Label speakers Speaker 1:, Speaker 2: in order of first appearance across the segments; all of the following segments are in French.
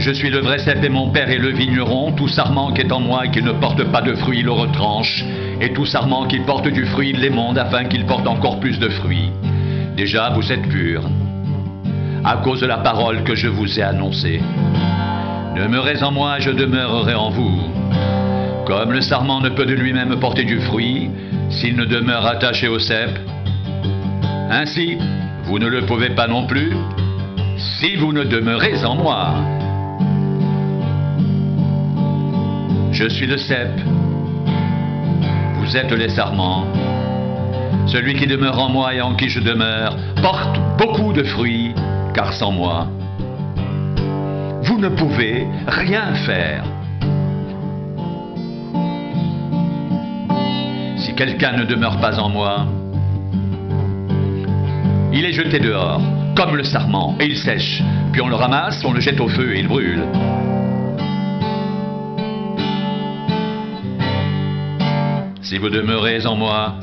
Speaker 1: Je suis le vrai cep et mon père est le vigneron. Tout sarment qui est en moi et qui ne porte pas de fruits, il le retranche. Et tout sarment qui porte du fruit, il l'émonde afin qu'il porte encore plus de fruits. Déjà, vous êtes purs, à cause de la parole que je vous ai annoncée. Demeurez en moi, je demeurerai en vous. Comme le sarment ne peut de lui-même porter du fruit, s'il ne demeure attaché au cep, ainsi, vous ne le pouvez pas non plus, si vous ne demeurez en moi. Je suis le cep, vous êtes les sarments. Celui qui demeure en moi et en qui je demeure porte beaucoup de fruits, car sans moi, vous ne pouvez rien faire. Si quelqu'un ne demeure pas en moi, il est jeté dehors, comme le sarment, et il sèche. Puis on le ramasse, on le jette au feu et il brûle. Si vous demeurez en moi,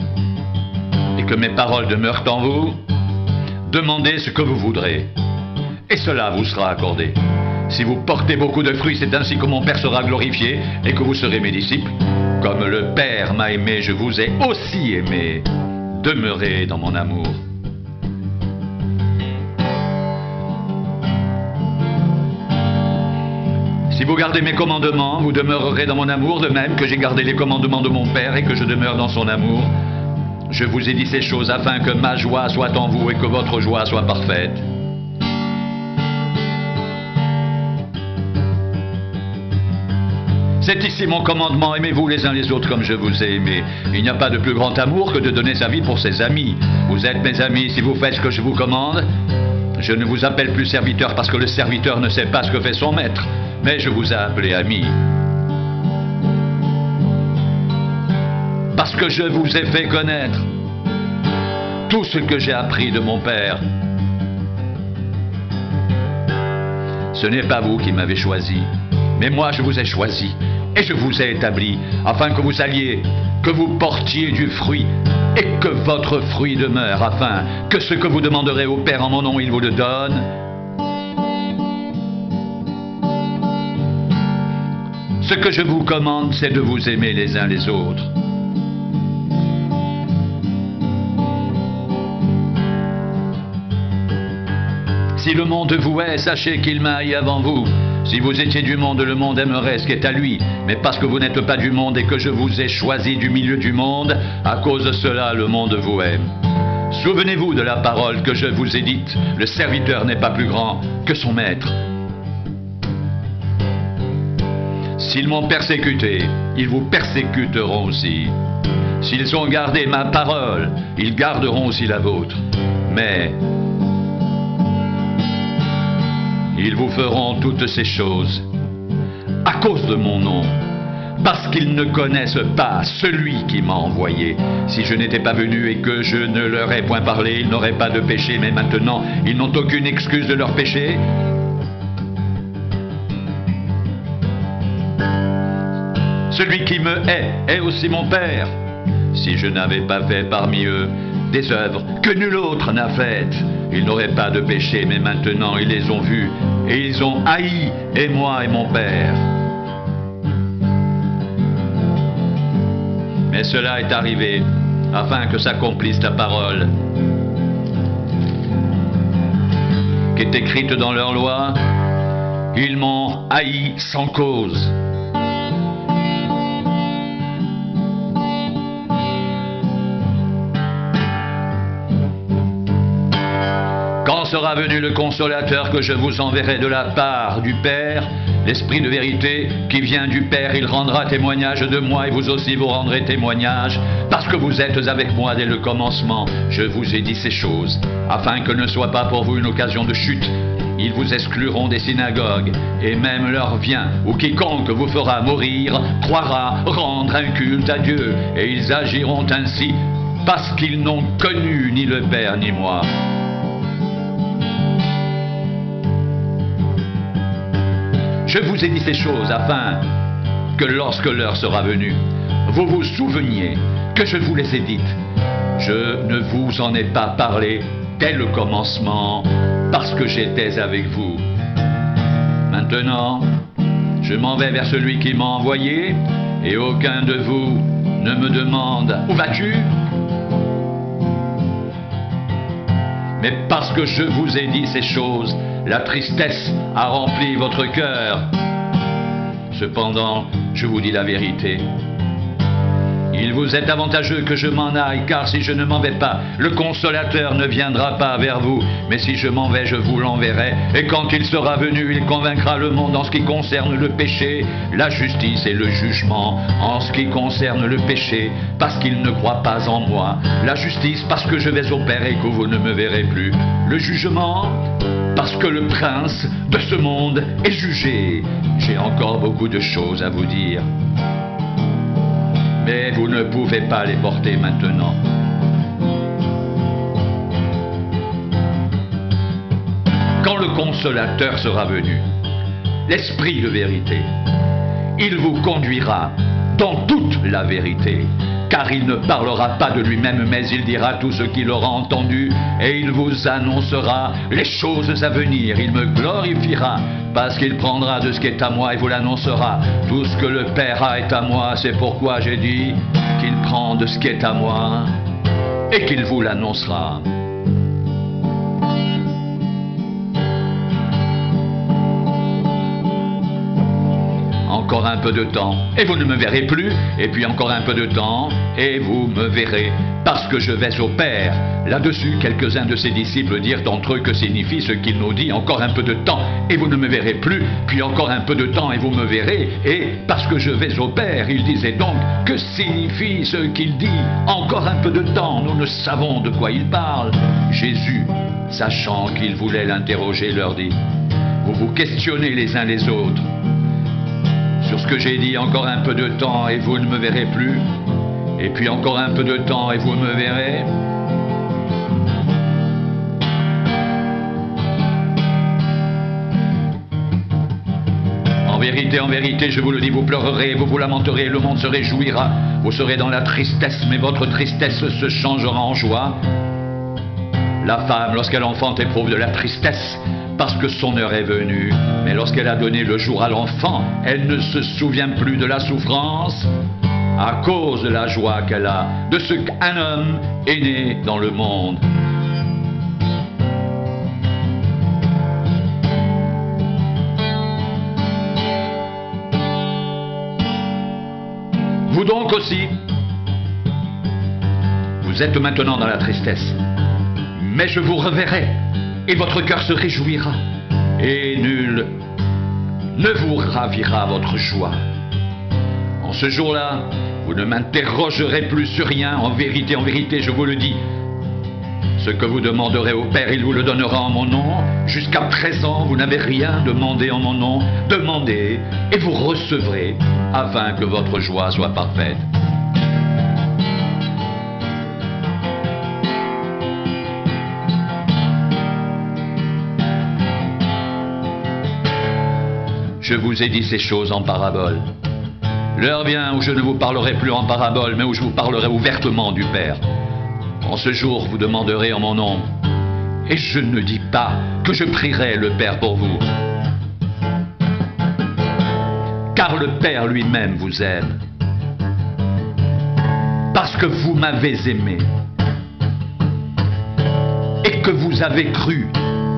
Speaker 1: et que mes paroles demeurent en vous, demandez ce que vous voudrez, et cela vous sera accordé. Si vous portez beaucoup de fruits, c'est ainsi que mon Père sera glorifié, et que vous serez mes disciples. Comme le Père m'a aimé, je vous ai aussi aimé. Demeurez dans mon amour. Si vous gardez mes commandements, vous demeurerez dans mon amour, de même que j'ai gardé les commandements de mon Père et que je demeure dans son amour. Je vous ai dit ces choses afin que ma joie soit en vous et que votre joie soit parfaite. C'est ici mon commandement, aimez-vous les uns les autres comme je vous ai aimé. Il n'y a pas de plus grand amour que de donner sa vie pour ses amis. Vous êtes mes amis si vous faites ce que je vous commande. Je ne vous appelle plus serviteur parce que le serviteur ne sait pas ce que fait son maître, mais je vous ai appelé ami. Parce que je vous ai fait connaître tout ce que j'ai appris de mon Père. Ce n'est pas vous qui m'avez choisi, mais moi je vous ai choisi et je vous ai établi afin que vous alliez, que vous portiez du fruit et que votre fruit demeure, afin que ce que vous demanderez au Père en mon nom, il vous le donne. Ce que je vous commande, c'est de vous aimer les uns les autres. Si le monde vous hait, sachez qu'il m'a haï avant vous. Si vous étiez du monde, le monde aimerait ce qui est à lui. Mais parce que vous n'êtes pas du monde et que je vous ai choisi du milieu du monde, à cause de cela, le monde vous aime. Souvenez-vous de la parole que je vous ai dite. Le serviteur n'est pas plus grand que son maître. S'ils m'ont persécuté, ils vous persécuteront aussi. S'ils ont gardé ma parole, ils garderont aussi la vôtre. Mais ils vous feront toutes ces choses à cause de mon nom, parce qu'ils ne connaissent pas celui qui m'a envoyé. Si je n'étais pas venu et que je ne leur ai point parlé, ils n'auraient pas de péché, mais maintenant, ils n'ont aucune excuse de leur péché. Celui qui me hait est aussi mon Père. Si je n'avais pas fait parmi eux des œuvres que nul autre n'a faites, ils n'auraient pas de péché, mais maintenant ils les ont vus et ils ont haï, et moi et mon Père. Mais cela est arrivé afin que s'accomplisse ta parole, qui est écrite dans leur loi. Ils m'ont haï sans cause. Quand sera venu le consolateur que je vous enverrai de la part du Père, l'Esprit de vérité qui vient du Père, il rendra témoignage de moi et vous aussi vous rendrez témoignage, parce que vous êtes avec moi dès le commencement. Je vous ai dit ces choses, afin que ne soit pas pour vous une occasion de chute. Ils vous excluront des synagogues, et même leur vient, ou quiconque vous fera mourir, croira rendre un culte à Dieu, et ils agiront ainsi, parce qu'ils n'ont connu ni le Père ni moi. Je vous ai dit ces choses afin que lorsque l'heure sera venue, vous vous souveniez que je vous les ai dites. Je ne vous en ai pas parlé dès le commencement, parce que j'étais avec vous. Maintenant, Maintenant, je m'en vais vers celui qui m'a envoyé, et aucun de vous ne me demande « Où vas-tu » Mais parce que je vous ai dit ces choses, la tristesse a rempli votre cœur. Cependant, je vous dis la vérité. Il vous est avantageux que je m'en aille, car si je ne m'en vais pas, le Consolateur ne viendra pas vers vous. Mais si je m'en vais, je vous l'enverrai. Et quand il sera venu, il convaincra le monde en ce qui concerne le péché, la justice et le jugement. En ce qui concerne le péché, parce qu'il ne croit pas en moi. La justice, parce que je vais au Père et que vous ne me verrez plus. Le jugement, parce que le prince de ce monde est jugé. J'ai encore beaucoup de choses à vous dire. Mais vous ne pouvez pas les porter maintenant. Quand le Consolateur sera venu, l'Esprit de vérité, il vous conduira dans toute la vérité, car il ne parlera pas de lui-même, mais il dira tout ce qu'il aura entendu, et il vous annoncera les choses à venir. Il me glorifiera, parce qu'il prendra de ce qui est à moi et vous l'annoncera. Tout ce que le Père a est à moi, c'est pourquoi j'ai dit qu'il prend de ce qui est à moi et qu'il vous l'annoncera. Encore un peu de temps, et vous ne me verrez plus, et puis encore un peu de temps, et vous me verrez, parce que je vais au Père. Là-dessus, quelques-uns de ses disciples dirent entre eux que signifie ce qu'il nous dit, encore un peu de temps, et vous ne me verrez plus, puis encore un peu de temps, et vous me verrez, et parce que je vais au Père, il disait donc, que signifie ce qu'il dit, encore un peu de temps, nous ne savons de quoi il parle. Jésus, sachant qu'il voulait l'interroger, leur dit, vous vous questionnez les uns les autres sur ce que j'ai dit, encore un peu de temps et vous ne me verrez plus, et puis encore un peu de temps et vous me verrez. En vérité, je vous le dis, vous pleurerez, vous vous lamenterez, le monde se réjouira, vous serez dans la tristesse, mais votre tristesse se changera en joie. La femme, lorsqu'elle enfante, éprouve de la tristesse, parce que son heure est venue. Mais lorsqu'elle a donné le jour à l'enfant, elle ne se souvient plus de la souffrance à cause de la joie qu'elle a, de ce qu'un homme est né dans le monde. Vous donc aussi, vous êtes maintenant dans la tristesse, mais je vous reverrai. Et votre cœur se réjouira, et nul ne vous ravira votre joie. En ce jour-là, vous ne m'interrogerez plus sur rien. En vérité, je vous le dis. Ce que vous demanderez au Père, il vous le donnera en mon nom. Jusqu'à présent, vous n'avez rien demandé en mon nom. Demandez, et vous recevrez, afin que votre joie soit parfaite. Je vous ai dit ces choses en parabole. L'heure vient où je ne vous parlerai plus en parabole, mais où je vous parlerai ouvertement du Père. En ce jour, vous demanderez en mon nom. Et je ne dis pas que je prierai le Père pour vous. Car le Père lui-même vous aime. Parce que vous m'avez aimé. Et que vous avez cru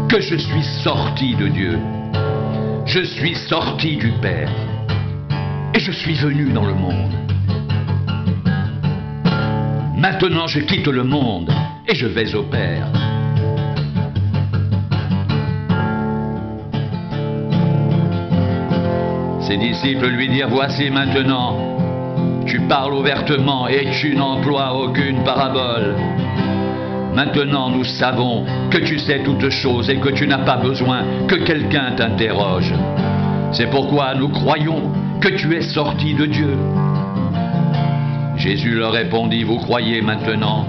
Speaker 1: que je suis sorti de Dieu. Je suis sorti du Père et je suis venu dans le monde. Maintenant, je quitte le monde et je vais au Père. Ses disciples lui dirent, voici maintenant, tu parles ouvertement et tu n'emploies aucune parabole. Maintenant, nous savons que tu sais toutes choses et que tu n'as pas besoin que quelqu'un t'interroge. C'est pourquoi nous croyons que tu es sorti de Dieu. Jésus leur répondit, vous croyez maintenant?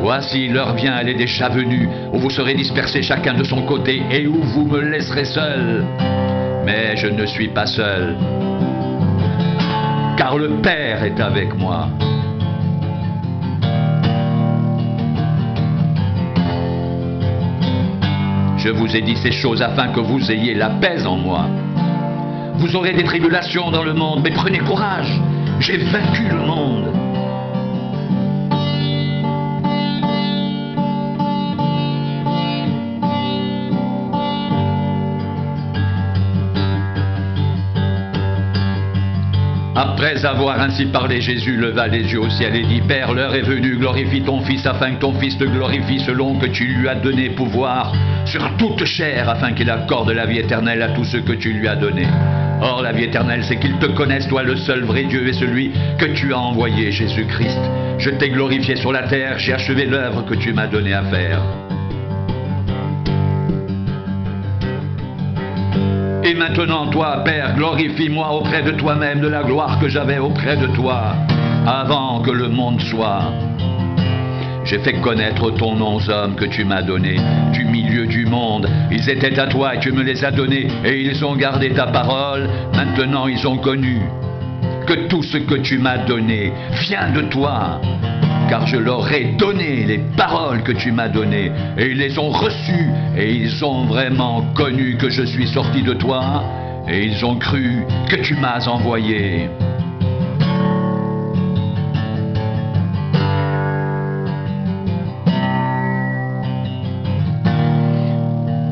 Speaker 1: Voici, l'heure vient, elle est déjà venue, où vous serez dispersés chacun de son côté et où vous me laisserez seul. Mais je ne suis pas seul, car le Père est avec moi. Je vous ai dit ces choses afin que vous ayez la paix en moi. Vous aurez des tribulations dans le monde, mais prenez courage, j'ai vaincu le monde. Après avoir ainsi parlé, Jésus leva les yeux au ciel et dit, Père, l'heure est venue, glorifie ton Fils, afin que ton Fils te glorifie selon que tu lui as donné pouvoir sur toute chair, afin qu'il accorde la vie éternelle à tous ceux que tu lui as donnés. Or, la vie éternelle, c'est qu'ils te connaissent, toi, le seul vrai Dieu, et celui que tu as envoyé, Jésus-Christ. Je t'ai glorifié sur la terre, j'ai achevé l'œuvre que tu m'as donnée à faire. Et maintenant, toi, Père, glorifie-moi auprès de toi-même de la gloire que j'avais auprès de toi, avant que le monde soit. J'ai fait connaître ton nom aux hommes que tu m'as donnés, du milieu du monde. Ils étaient à toi et tu me les as donnés, et ils ont gardé ta parole. Maintenant, ils ont connu que tout ce que tu m'as donné vient de toi. Car je leur ai donné les paroles que tu m'as données, et ils les ont reçues, et ils ont vraiment connu que je suis sorti de toi, et ils ont cru que tu m'as envoyé.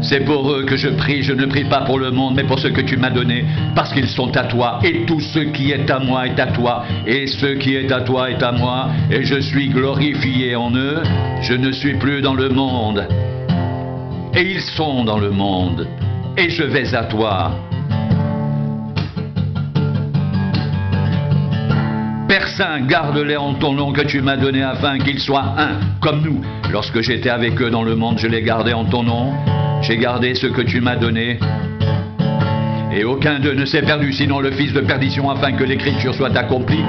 Speaker 1: C'est pour eux que je prie, je ne prie pas pour le monde, mais pour ceux que tu m'as donnés, parce qu'ils sont à toi, et tout ce qui est à moi est à toi, et ce qui est à toi est à moi, et je suis glorifié en eux, je ne suis plus dans le monde, et ils sont dans le monde, et je vais à toi. Père Saint, garde-les en ton nom que tu m'as donné afin qu'ils soient un, comme nous. Lorsque j'étais avec eux dans le monde, je les gardais en ton nom. J'ai gardé ce que tu m'as donné. Et aucun d'eux ne s'est perdu, sinon le fils de perdition, afin que l'écriture soit accomplie.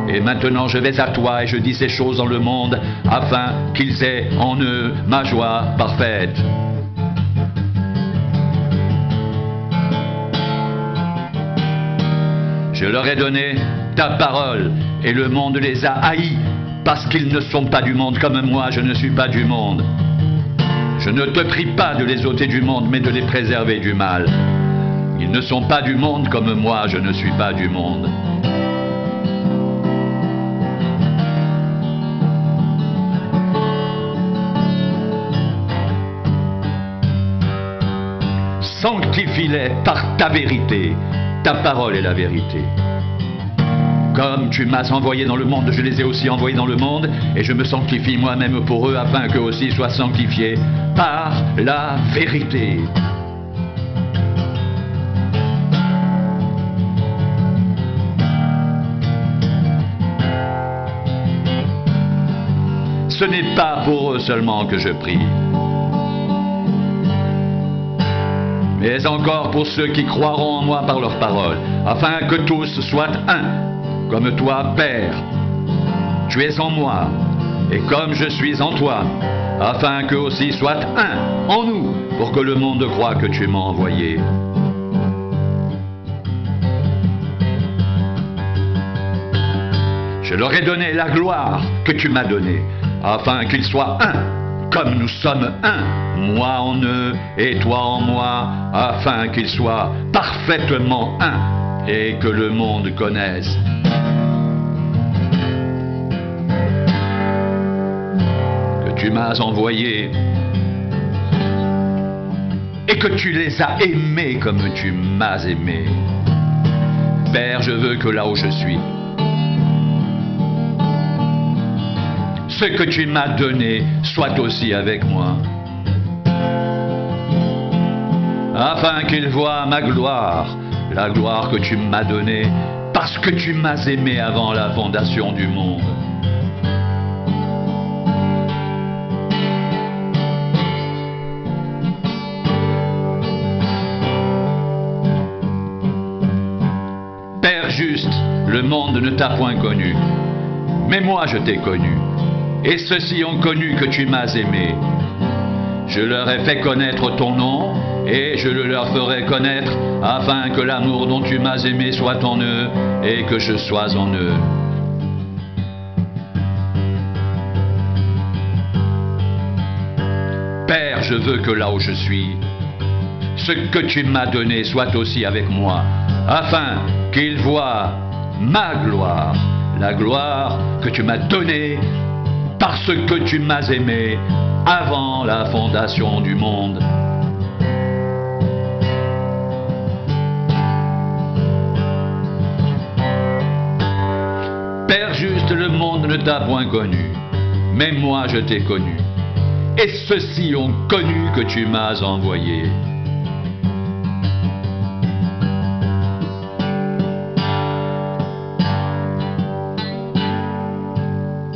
Speaker 1: Et maintenant je vais à toi et je dis ces choses dans le monde, afin qu'ils aient en eux ma joie parfaite. Je leur ai donné ta parole, et le monde les a haïs, parce qu'ils ne sont pas du monde comme moi, je ne suis pas du monde. Je ne te prie pas de les ôter du monde, mais de les préserver du mal. Ils ne sont pas du monde comme moi, je ne suis pas du monde. Sanctifie-les par ta vérité. Ta parole est la vérité. Comme tu m'as envoyé dans le monde, je les ai aussi envoyés dans le monde, et je me sanctifie moi-même pour eux, afin qu'eux aussi soient sanctifiés par la vérité. Ce n'est pas pour eux seulement que je prie, mais encore pour ceux qui croiront en moi par leur parole, afin que tous soient un. Comme toi, Père, tu es en moi, et comme je suis en toi, afin qu'eux aussi soient un en nous, pour que le monde croie que tu m'as envoyé. Je leur ai donné la gloire que tu m'as donnée, afin qu'ils soient un, comme nous sommes un, moi en eux et toi en moi, afin qu'ils soient parfaitement un, et que le monde connaisse tu m'as envoyé et que tu les as aimés comme tu m'as aimé. Père, je veux que là où je suis, ce que tu m'as donné soit aussi avec moi, afin qu'ils voient ma gloire, la gloire que tu m'as donnée, parce que tu m'as aimé avant la fondation du monde. Juste, le monde ne t'a point connu, mais moi je t'ai connu, et ceux-ci ont connu que tu m'as aimé. Je leur ai fait connaître ton nom, et je le leur ferai connaître, afin que l'amour dont tu m'as aimé soit en eux, et que je sois en eux. Père, je veux que là où je suis, ce que tu m'as donné soit aussi avec moi, afin qu'ils voient ma gloire, la gloire que tu m'as donnée parce que tu m'as aimé avant la fondation du monde. Père juste, le monde ne t'a point connu, mais moi je t'ai connu, et ceux-ci ont connu que tu m'as envoyé.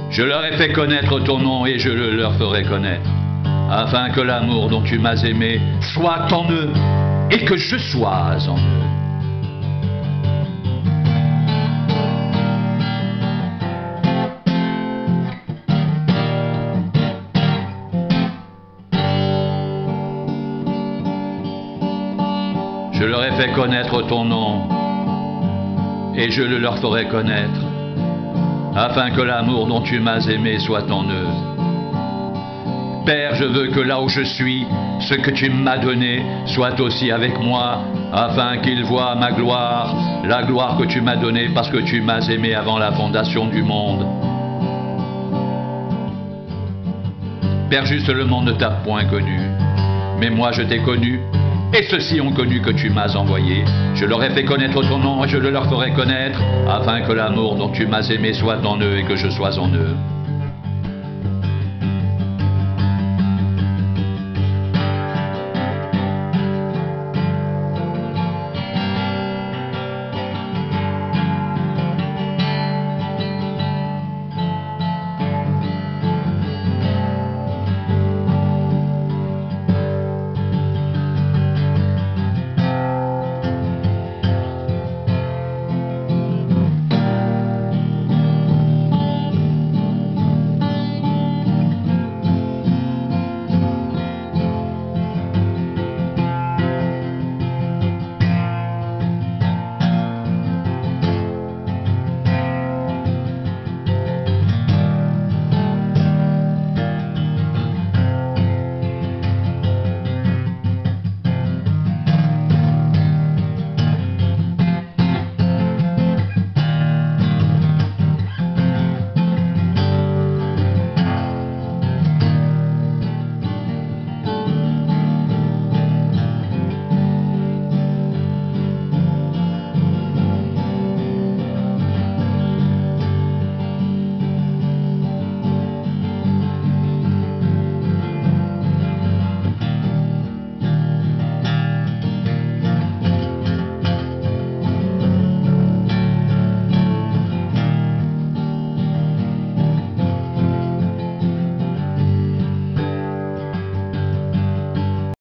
Speaker 1: Je leur ai fait connaître ton nom et je le leur ferai connaître, afin que l'amour dont tu m'as aimé soit en eux et que je sois en eux. Je leur ai fait connaître ton nom et je le leur ferai connaître, afin que l'amour dont tu m'as aimé soit en eux. Père, je veux que là où je suis, ce que tu m'as donné soit aussi avec moi, afin qu'ils voient ma gloire, la gloire que tu m'as donnée parce que tu m'as aimé avant la fondation du monde. Père juste, le monde ne t'a point connu, mais moi je t'ai connu, et ceux-ci ont connu que tu m'as envoyé. Je leur ai fait connaître ton nom et je le leur ferai connaître, afin que l'amour dont tu m'as aimé soit en eux et que je sois en eux.